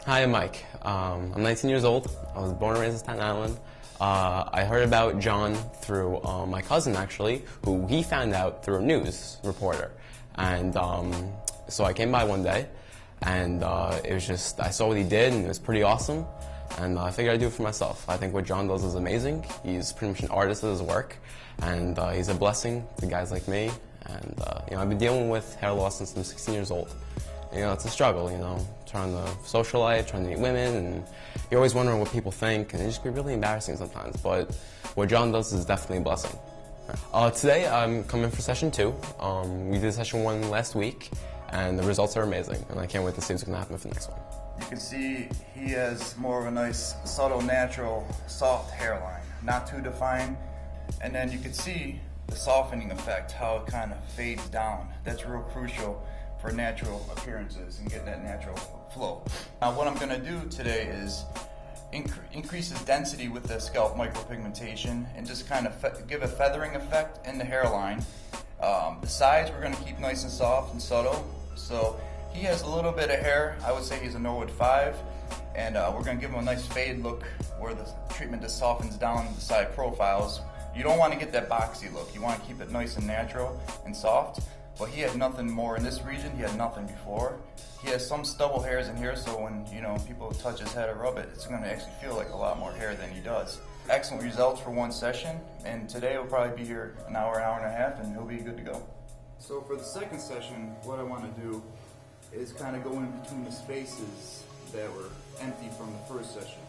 Hi, I'm Mike. I'm 19 years old. I was born and raised in Staten Island. I heard about John through my cousin, actually, who he found out through a news reporter. And so I came by one day, and it was just, I saw what he did, and it was pretty awesome. And I figured I'd do it for myself. I think what John does is amazing. He's pretty much an artist at his work, and he's a blessing to guys like me. And I've been dealing with hair loss since I'm 16 years old. It's a struggle, trying to socialize, trying to meet women, and you're always wondering what people think, and it just can be really embarrassing sometimes. But what John does is definitely a blessing. Today I'm coming for session 2. We did session 1 last week, and the results are amazing, and I can't wait to see what's going to happen for the next one. You can see he has more of a nice, subtle, natural, soft hairline, not too defined, and then you can see the softening effect, how it kind of fades down. That's real crucial for natural appearances and getting that natural flow. Now what I'm going to do today is increase the density with the scalp micropigmentation and just kind of give a feathering effect in the hairline. The sides we're going to keep nice and soft and subtle. So he has a little bit of hair. I would say he's a Norwood 5, and we're going to give him a nice fade look where the treatment just softens down the side profiles. You don't want to get that boxy look. You want to keep it nice and natural and soft. But he had nothing more in this region. He had nothing before. He has some stubble hairs in here, so when people touch his head or rub it, it's going to actually feel like a lot more hair than he does. Excellent results for one session, and today we'll probably be here an hour and a half, and he'll be good to go. So for the second session, what I want to do is kind of go in between the spaces that were empty from the first session.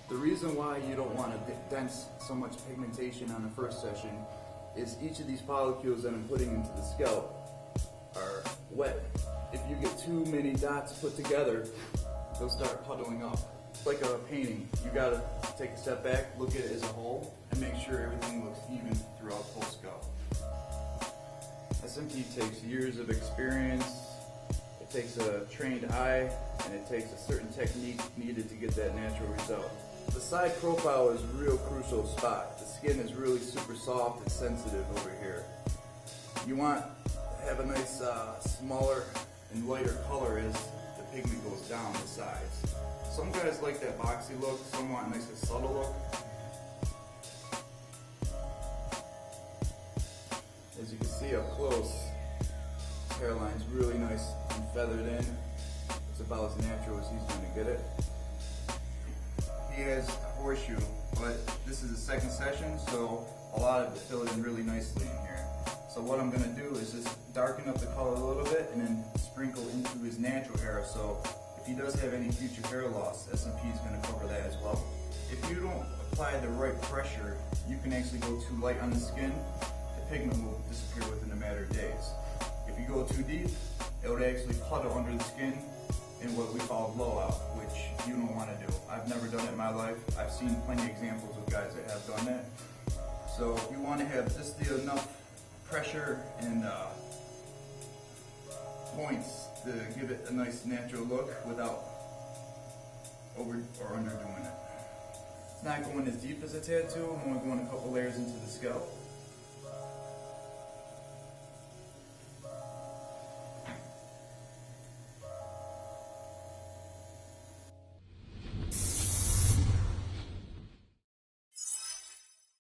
The reason why you don't want to dense so much pigmentation on the first session is each of these follicles that I'm putting into the scalp are wet. If you get too many dots put together, they'll start puddling up. It's like a painting. You gotta take a step back, look at it as a whole, and make sure everything looks even throughout the whole scalp. SMP takes years of experience, it takes a trained eye, and it takes a certain technique needed to get that natural result. The side profile is a real crucial spot. The skin is really super soft and sensitive over here. You want to have a nice smaller and lighter color as the pigment goes down the sides. Some guys like that boxy look, some want a nice and subtle look. As you can see up close, his hairline's really nice and feathered in. It's about as natural as he's going to get it. He has a horseshoe, but this is the second session, so a lot of it filled in really nicely in here. So what I'm going to do is just darken up the color a little bit and then sprinkle into his natural hair. So if he does have any future hair loss, SMP is going to cover that as well. If you don't apply the right pressure, you can actually go too light on the skin. The pigment will disappear within a matter of days. If you go too deep, it would actually puddle under the skin in what we call blowout, which you don't want to do. I've never done it in my life. I've seen plenty of examples of guys that have done that. So you want to have just enough pressure and points to give it a nice natural look without over or underdoing it. It's not going as deep as a tattoo. I'm only going a couple layers into the scalp.